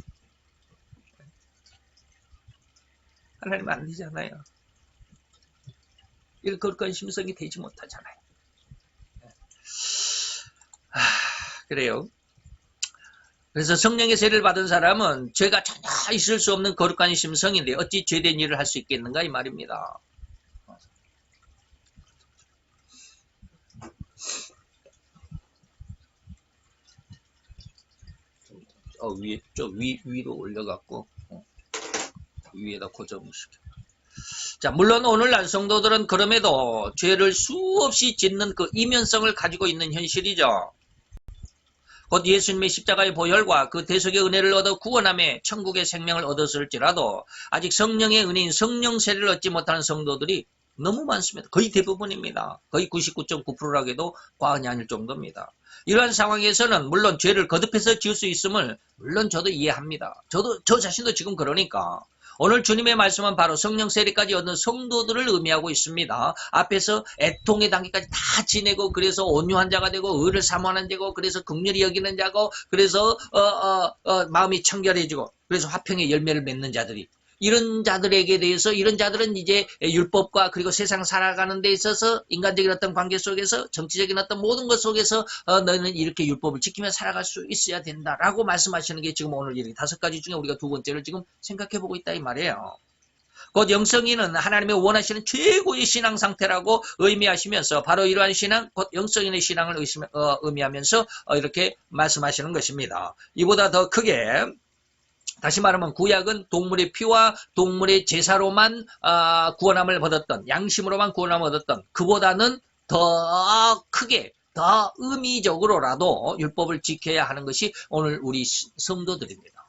하나님은 안 되잖아요. 이런 거룩한 심성이 되지 못하잖아요. 그래요. 그래서 성령의 세례를 받은 사람은 죄가 전혀 있을 수 없는 거룩한 심성인데 어찌 죄된 일을 할 수 있겠는가 이 말입니다. 위로 올려갖고 위에다 고정을 시켜. 자, 물론 오늘날 성도들은 그럼에도 죄를 수없이 짓는 그 이면성을 가지고 있는 현실이죠. 곧 예수님의 십자가의 보혈과 그 대속의 은혜를 얻어 구원함에 천국의 생명을 얻었을지라도 아직 성령의 은혜인 성령 세례를 얻지 못하는 성도들이 너무 많습니다. 거의 대부분입니다. 거의 99.9%라고 해도 과언이 아닐 정도입니다. 이러한 상황에서는 물론 죄를 거듭해서 지을 수 있음을 물론 저도 이해합니다. 저 자신도 지금 그러니까 오늘 주님의 말씀은 바로 성령 세례까지 얻는 성도들을 의미하고 있습니다. 앞에서 애통의 단계까지 다 지내고 그래서 온유한 자가 되고 의를 사모하는 자고 그래서 긍휼히 여기는 자고 그래서 마음이 청결해지고 그래서 화평의 열매를 맺는 자들이 이런 자들에게 대해서 이런 자들은 이제 율법과 그리고 세상 살아가는 데 있어서 인간적인 어떤 관계 속에서 정치적인 어떤 모든 것 속에서 너는 이렇게 율법을 지키며 살아갈 수 있어야 된다라고 말씀하시는 게 지금 오늘 이렇게 5가지 중에 우리가 두 번째를 지금 생각해 보고 있다 이 말이에요. 곧 영성인은 하나님의 원하시는 최고의 신앙 상태라고 의미하시면서 바로 이러한 신앙, 곧 영성인의 신앙을 의미하면서 이렇게 말씀하시는 것입니다. 이보다 더 크게 다시 말하면 구약은 동물의 피와 동물의 제사로만 구원함을 얻었던 양심으로만 구원함을 얻었던 그보다는 더 크게 더 의미적으로라도 율법을 지켜야 하는 것이 오늘 우리 성도들입니다.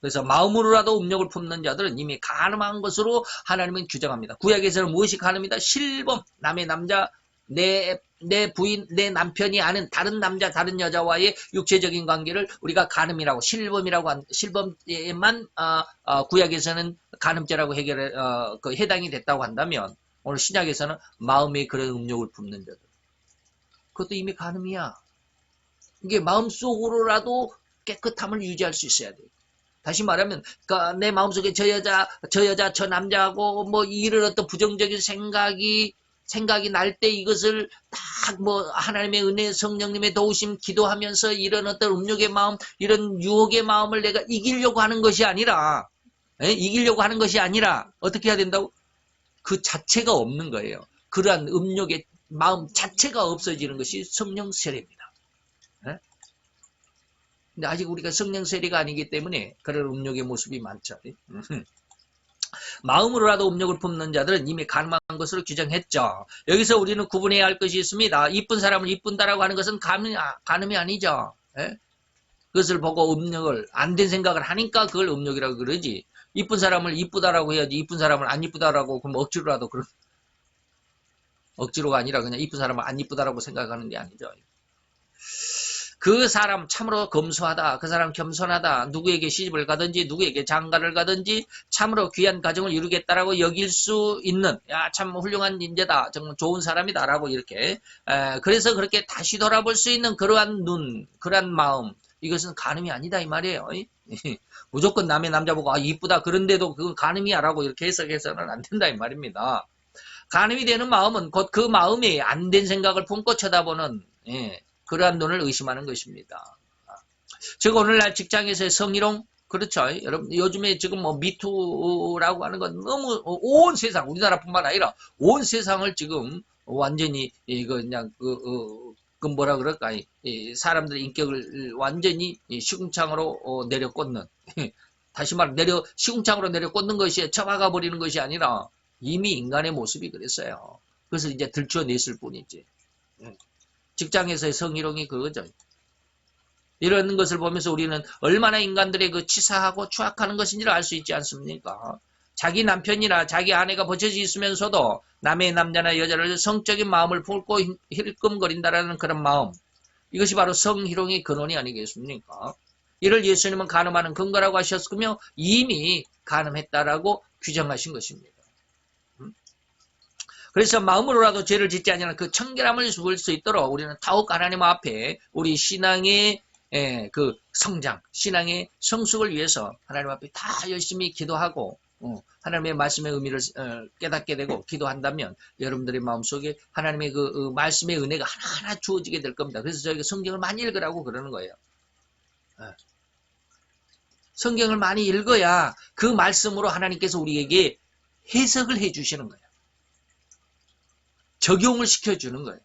그래서 마음으로라도 음욕을 품는 자들은 이미 간음한 것으로 하나님은 규정합니다. 구약에서는 무엇이 간음이다? 실범, 남의 남자 내 내 부인, 내 남편이 아는 다른 남자, 다른 여자와의 육체적인 관계를 우리가 간음이라고, 실범에만 구약에서는 간음죄라고 해당이 됐다고 한다면, 오늘 신약에서는 마음에 그런 음욕을 품는 자들, 그것도 이미 간음이야. 이게 마음속으로라도 깨끗함을 유지할 수 있어야 돼. 다시 말하면, 그러니까 내 마음속에 저 여자, 저 남자하고 뭐 이런 어떤 부정적인 생각이 날 때 이것을 딱 뭐 하나님의 은혜, 성령님의 도우심 기도하면서 이런 어떤 음욕의 마음, 이런 유혹의 마음을 내가 이기려고 하는 것이 아니라, 어떻게 해야 된다고? 그 자체가 없는 거예요. 그러한 음욕의 마음 자체가 없어지는 것이 성령 세례입니다. 근데 아직 우리가 성령 세례가 아니기 때문에 그런 음욕의 모습이 많죠. 마음으로라도 음욕을 품는 자들은 이미 간음한 것으로 규정했죠. 여기서 우리는 구분해야 할 것이 있습니다. 이쁜 사람을 이쁜다라고 하는 것은 간음이 아니죠. 그것을 보고 음욕을 안 된 생각을 하니까 그걸 음욕이라고 그러지. 이쁜 사람을 이쁘다라고 해야지. 이쁜 사람을 안 이쁘다라고 그럼 억지로라도 억지로가 아니라 그냥 이쁜 사람을 안 이쁘다라고 생각하는 게 아니죠. 그 사람 참으로 검소하다. 그 사람 겸손하다. 누구에게 시집을 가든지 누구에게 장가를 가든지 참으로 귀한 가정을 이루겠다라고 여길 수 있는 참 훌륭한 인재다. 정말 좋은 사람이다라고 이렇게 그래서 그렇게 다시 돌아볼 수 있는 그러한 눈, 그러한 마음 이것은 간음이 아니다 이 말이에요. 무조건 남의 남자 보고 이쁘다 그런데도 그건 간음이야라고 이렇게 해석해서는 안 된다 이 말입니다. 간음이 되는 마음은 곧 그 마음이 안 된 생각을 품고 쳐다보는 그러한 눈을 의심하는 것입니다. 즉 오늘날 직장에서의 성희롱 그렇죠. 여러분 요즘에 지금 뭐 미투라고 하는 건 너무 온 세상 우리나라뿐만 아니라 온 세상을 지금 완전히 이거 그냥 그 뭐라 그럴까 사람들의 인격을 완전히 시궁창으로 내려꽂는 다시 말해 시궁창으로 내려꽂는 것이 처박아 버리는 것이 아니라 이미 인간의 모습이 그랬어요. 그래서 이제 들춰냈을 뿐이지. 직장에서의 성희롱이 그거죠. 이런 것을 보면서 우리는 얼마나 인간들의 그 치사하고 추악하는 것인지를 알 수 있지 않습니까? 자기 남편이나 자기 아내가 버쳐져 있으면서도 남의 남자나 여자를 성적인 마음을 품고 힐끔거린다라는 그런 마음. 이것이 바로 성희롱의 근원이 아니겠습니까? 이를 예수님은 간음하는 근거라고 하셨으며 이미 간음했다라고 규정하신 것입니다. 그래서 마음으로라도 죄를 짓지 아니하는 그 청결함을 볼 수 있도록 우리는 더욱 하나님 앞에 우리 신앙의 그 성장, 신앙의 성숙을 위해서 하나님 앞에 다 열심히 기도하고 하나님의 말씀의 의미를 깨닫게 되고 기도한다면 여러분들의 마음속에 하나님의 그 말씀의 은혜가 하나하나 주어지게 될 겁니다. 그래서 저희가 성경을 많이 읽으라고 그러는 거예요. 성경을 많이 읽어야 그 말씀으로 하나님께서 우리에게 해석을 해 주시는 거예요. 적용을 시켜주는 거예요.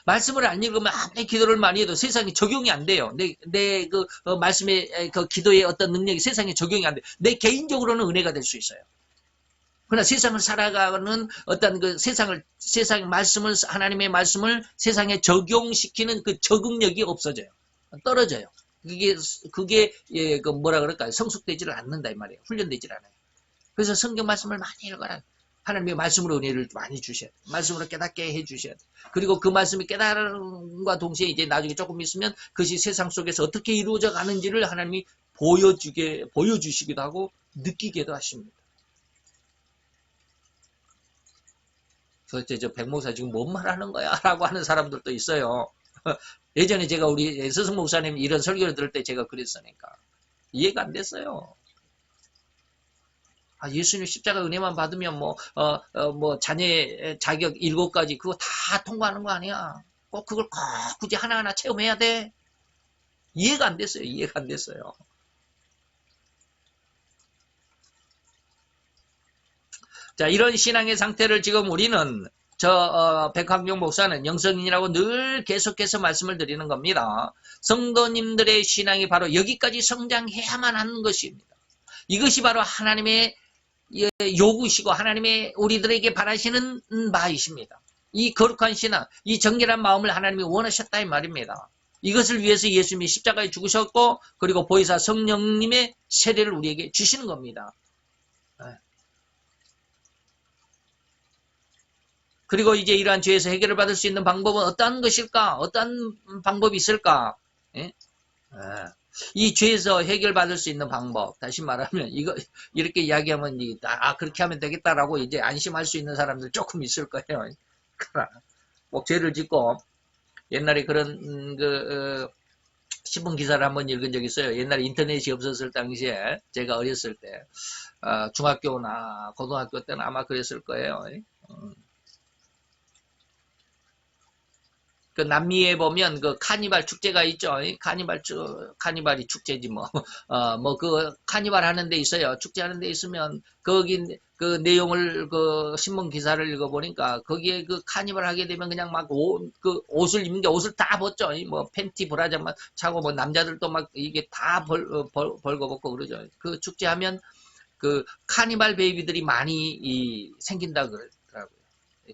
말씀을 안 읽으면 아무리 기도를 많이 해도 세상에 적용이 안 돼요. 내 그 말씀의 그 기도의 어떤 능력이 세상에 적용이 안 돼요. 내 개인적으로는 은혜가 될 수 있어요. 그러나 세상을 살아가는 어떤 그 세상의 말씀을 하나님의 말씀을 세상에 적용시키는 그 적응력이 없어져요. 떨어져요. 그게 그 뭐라 그럴까요? 성숙되지를 않는다 이 말이에요. 훈련되질 않아요. 그래서 성경 말씀을 많이 읽어라. 하나님의 말씀으로 은혜를 많이 주셔야 돼요. 말씀으로 깨닫게 해주셔야 돼요. 그리고 그 말씀이 깨달음과 동시에 이제 나중에 조금 있으면 그것이 세상 속에서 어떻게 이루어져 가는지를 하나님이 보여주시기도 하고 느끼게도 하십니다. 도대체 저 백목사 지금 뭔 말하는 거야? 라고 하는 사람들도 있어요. 예전에 제가 우리 스승 목사님 이런 설교를 들을 때 제가 그랬으니까 이해가 안 됐어요. 예수님 십자가 은혜만 받으면 뭐 자녀의 자격 7가지 그거 다 통과하는 거 아니야. 꼭 그걸 꼭 굳이 하나하나 체험해야 돼. 이해가 안 됐어요. 이해가 안 됐어요. 자, 이런 신앙의 상태를 지금 우리는 백학용 목사는 영성인이라고 늘 계속해서 말씀을 드리는 겁니다. 성도님들의 신앙이 바로 여기까지 성장해야만 하는 것입니다. 이것이 바로 하나님의 요구시고 하나님의 우리들에게 바라시는 바이십니다. 이 거룩한 신앙, 이 정결한 마음을 하나님이 원하셨다 이 말입니다. 이것을 위해서 예수님이 십자가에 죽으셨고 그리고 보혜사 성령님의 세례를 우리에게 주시는 겁니다. 그리고 이제 이러한 죄에서 해결을 받을 수 있는 방법은 어떤 것일까? 어떤 방법이 있을까? 예? 아, 이 죄에서 해결받을 수 있는 방법. 다시 말하면 이거 이렇게 이야기하면 그렇게 하면 되겠다라고 이제 안심할 수 있는 사람들 조금 있을 거예요. 그러나 꼭 죄를 짓고 옛날에 그런 신문 기사를 한번 읽은 적이 있어요. 옛날에 인터넷이 없었을 당시에 제가 어렸을 때 중학교나 고등학교 때는 아마 그랬을 거예요. 그 남미에 보면 그 카니발 축제가 있죠. 카니발이 축제지 뭐. 그 카니발 하는 데 있어요. 축제 하는 데 있으면 거기 그 내용을 그 신문 기사를 읽어보니까 거기에 그 카니발 하게 되면 그냥 막 그 옷을 입는 게 옷을 다 벗죠. 뭐 팬티 브라자만 차고 뭐 남자들도 막 이게 다 벌거벗고 그러죠. 그 축제 하면 그 카니발 베이비들이 많이 생긴다 그러더라고요.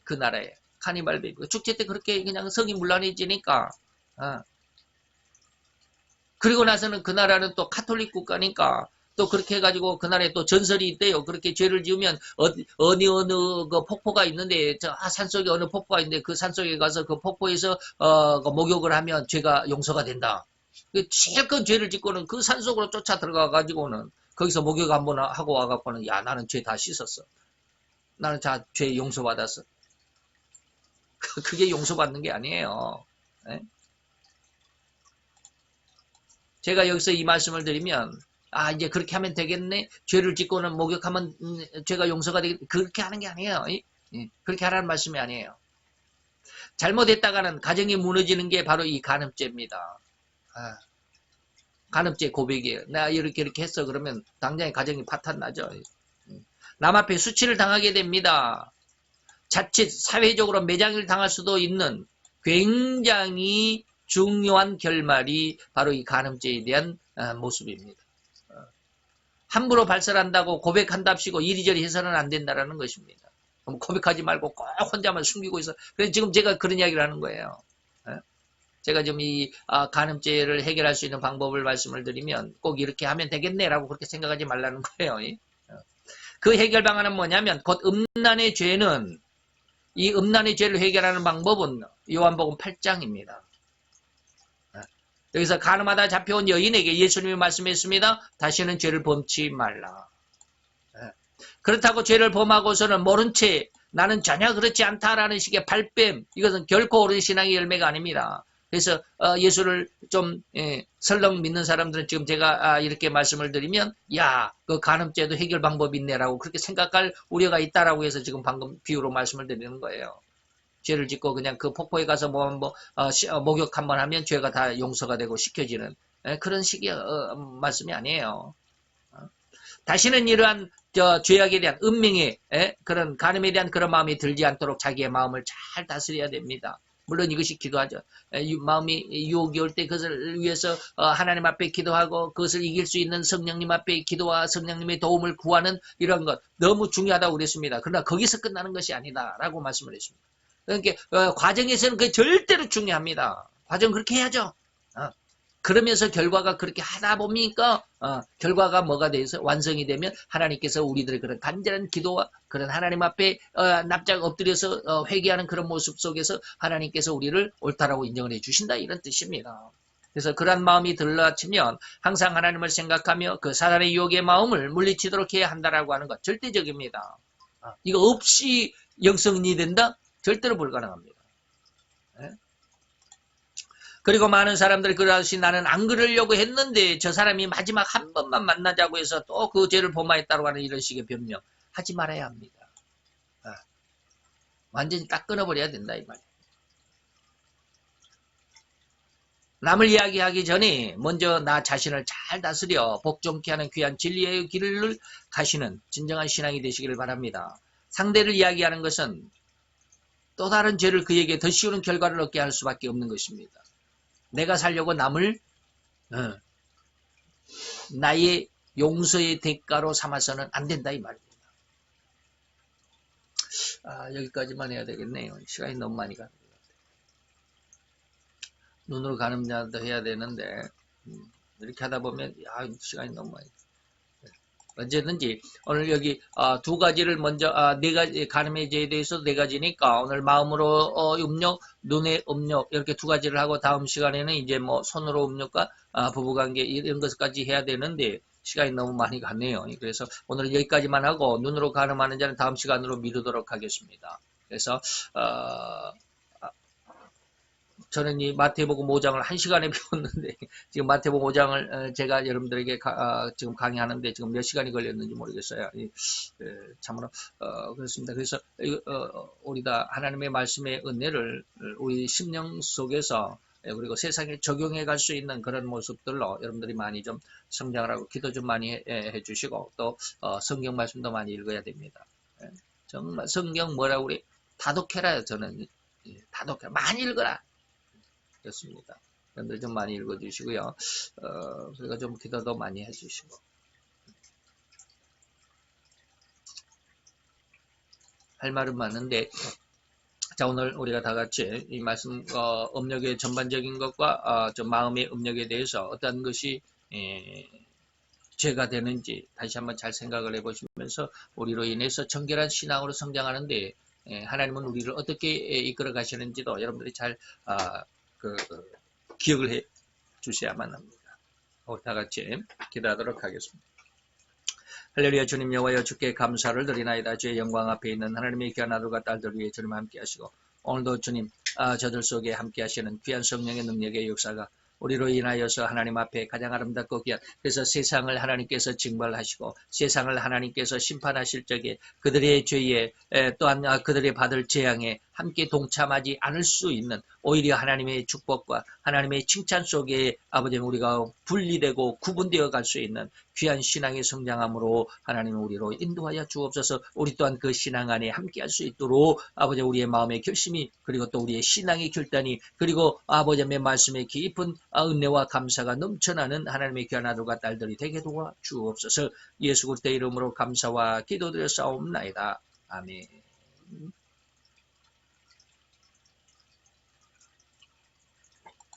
그 나라에. 카니발 베이비. 축제 때 그렇게 그냥 성이 문란해지니까. 그리고 나서는 그 나라는 또 카톨릭 국가니까 또 그렇게 해가지고 그 나라에 또 전설이 있대요. 그렇게 죄를 지으면 어느 그 폭포가 있는데 저 산속에 어느 폭포가 있는데 그 산속에 가서 그 폭포에서 그 목욕을 하면 죄가 용서가 된다. 제일 큰 죄를 짓고는 그 산속으로 쫓아 들어가 가지고는 거기서 목욕 한번 하고 와갖고는 야 나는 죄 다 씻었어. 나는 죄 용서받았어. 그게 용서받는 게 아니에요. 네? 제가 여기서 이 말씀을 드리면 이제 그렇게 하면 되겠네. 죄를 짓고는 목욕하면 죄가 용서가 되겠네. 그렇게 하는 게 아니에요. 그렇게 하라는 말씀이 아니에요. 잘못했다가는 가정이 무너지는 게 바로 이 간음죄입니다. 간음죄 고백이에요. 내가 이렇게 했어. 그러면 당장에 가정이 파탄나죠. 남 앞에 수치를 당하게 됩니다. 자칫 사회적으로 매장을 당할 수도 있는 굉장히 중요한 결말이 바로 이 간음죄에 대한 모습입니다. 함부로 발설한다고 고백한답시고 이리저리 해서는 안 된다는 것입니다. 그럼 고백하지 말고 꼭 혼자만 숨기고 있어. 그래서 지금 제가 그런 이야기를 하는 거예요. 제가 좀 이 간음죄를 해결할 수 있는 방법을 말씀을 드리면 꼭 이렇게 하면 되겠네라고 그렇게 생각하지 말라는 거예요. 그 해결 방안은 뭐냐면 곧 음란의 죄는 이 음란의 죄를 해결하는 방법은 요한복음 8장입니다. 여기서 간음하다 잡혀온 여인에게 예수님이 말씀했습니다. 다시는 죄를 범치 말라. 그렇다고 죄를 범하고서는 모른 채 나는 전혀 그렇지 않다라는 식의 발뺌, 이것은 결코 옳은 신앙의 열매가 아닙니다. 그래서 예수를 좀 설렁 믿는 사람들은 지금 제가 이렇게 말씀을 드리면 그 간음죄도 해결 방법이 있네라고 그렇게 생각할 우려가 있다라고 해서 지금 방금 비유로 말씀을 드리는 거예요. 죄를 짓고 그냥 그 폭포에 가서 목욕 한번 하면 죄가 다 용서가 되고 씻겨지는 그런 식의 말씀이 아니에요. 다시는 이러한 죄악에 대한 은명의 그런 간음에 대한 그런 마음이 들지 않도록 자기의 마음을 잘 다스려야 됩니다. 물론 이것이 기도하죠. 마음이 유혹이 올 때 그것을 위해서 하나님 앞에 기도하고 그것을 이길 수 있는 성령님 앞에 기도와 성령님의 도움을 구하는 이런 것 너무 중요하다고 그랬습니다. 그러나 거기서 끝나는 것이 아니다라고 말씀을 했습니다. 그러니까 과정에서는 그게 절대로 중요합니다. 과정 그렇게 해야죠. 그러면서 결과가 그렇게 하다 보니까 결과가 뭐가 돼서 완성이 되면 하나님께서 우리들의 그런 간절한 기도와 그런 하나님 앞에 납작 엎드려서 회개하는 그런 모습 속에서 하나님께서 우리를 옳다라고 인정을 해주신다 이런 뜻입니다. 그래서 그런 마음이 들라치면 항상 하나님을 생각하며 그 사단의 유혹의 마음을 물리치도록 해야 한다라고 하는 것 절대적입니다. 이거 없이 영성이 된다? 절대로 불가능합니다. 그리고 많은 사람들이 그러시 나는 안 그러려고 했는데 저 사람이 마지막 한 번만 만나자고 해서 또 그 죄를 범하였다고 하는 이런 식의 변명 하지 말아야 합니다. 완전히 딱 끊어버려야 된다 이 말이에요. 남을 이야기하기 전에 먼저 나 자신을 잘 다스려 복종케 하는 귀한 진리의 길을 가시는 진정한 신앙이 되시기를 바랍니다. 상대를 이야기하는 것은 또 다른 죄를 그에게 더 씌우는 결과를 얻게 할 수밖에 없는 것입니다. 내가 살려고 남을 나의 용서의 대가로 삼아서는 안 된다 이 말입니다. 여기까지만 해야 되겠네요. 시간이 너무 많이 가는 것 같아요. 눈으로 가는 자도 해야 되는데 이렇게 하다 보면 시간이 너무 많이 가요. 언제든지 오늘 여기 두 가지를 먼저 네 가지 간음의 죄에 대해서 네 가지니까 오늘 마음으로 음욕, 눈의 음욕 이렇게 두 가지를 하고 다음 시간에는 이제 뭐 손으로 음욕과 부부관계 이런 것까지 해야 되는데 시간이 너무 많이 갔네요. 그래서 오늘 여기까지만 하고 눈으로 간음하는 자는 다음 시간으로 미루도록 하겠습니다. 그래서 저는 이 마태복음 5장을 1시간에 배웠는데 지금 마태복음 5장을 제가 여러분들에게 지금 강의하는데 지금 몇 시간이 걸렸는지 모르겠어요. 참으로 그렇습니다. 그래서 우리 다 하나님의 말씀의 은혜를 우리 심령 속에서 그리고 세상에 적용해 갈 수 있는 그런 모습들로 여러분들이 많이 좀 성장을 하고 기도 좀 많이 해 주시고 또 성경 말씀도 많이 읽어야 됩니다. 정말 성경 뭐라고 우리 다독해라요. 저는 다독해 많이 읽어라. 그렇습니다. 여러분들 좀 많이 읽어주시고요. 그리고 좀 기도도 많이 해주시고. 할 말은 많은데, 자, 오늘 우리가 다 같이 이 말씀, 음력의 전반적인 것과 좀 마음의 음력에 대해서 어떤 것이 죄가 되는지 다시 한번 잘 생각을 해보시면서 우리로 인해서 정결한 신앙으로 성장하는데 하나님은 우리를 어떻게 이끌어 가시는지도 여러분들이 잘 기억을 해 주셔야만 합니다. 우리 다 같이 기도하도록 하겠습니다. 할렐루야. 주님 여호와여 주께 감사를 드리나이다. 주의 영광 앞에 있는 하나님의 귀한 아들과 딸들 위해 주님 함께 하시고 오늘도 주님 저들 속에 함께 하시는 귀한 성령의 능력의 역사가 우리로 인하여서 하나님 앞에 가장 아름답고 귀한 그래서 세상을 하나님께서 징벌하시고 세상을 하나님께서 심판하실 적에 그들의 죄에 또한 그들의 받을 재앙에 함께 동참하지 않을 수 있는 오히려 하나님의 축복과 하나님의 칭찬 속에 아버지 우리가 분리되고 구분되어 갈 수 있는 귀한 신앙의 성장함으로 하나님 우리로 인도하여 주옵소서. 우리 또한 그 신앙 안에 함께 할 수 있도록 아버지 우리의 마음의 결심이 그리고 또 우리의 신앙의 결단이 그리고 아버지의 말씀의 깊은 은혜와 감사가 넘쳐나는 하나님의 귀한 아들과 딸들이 되게 도와 주옵소서. 예수 그리스도의 이름으로 감사와 기도드려 싸움나이다. 아멘.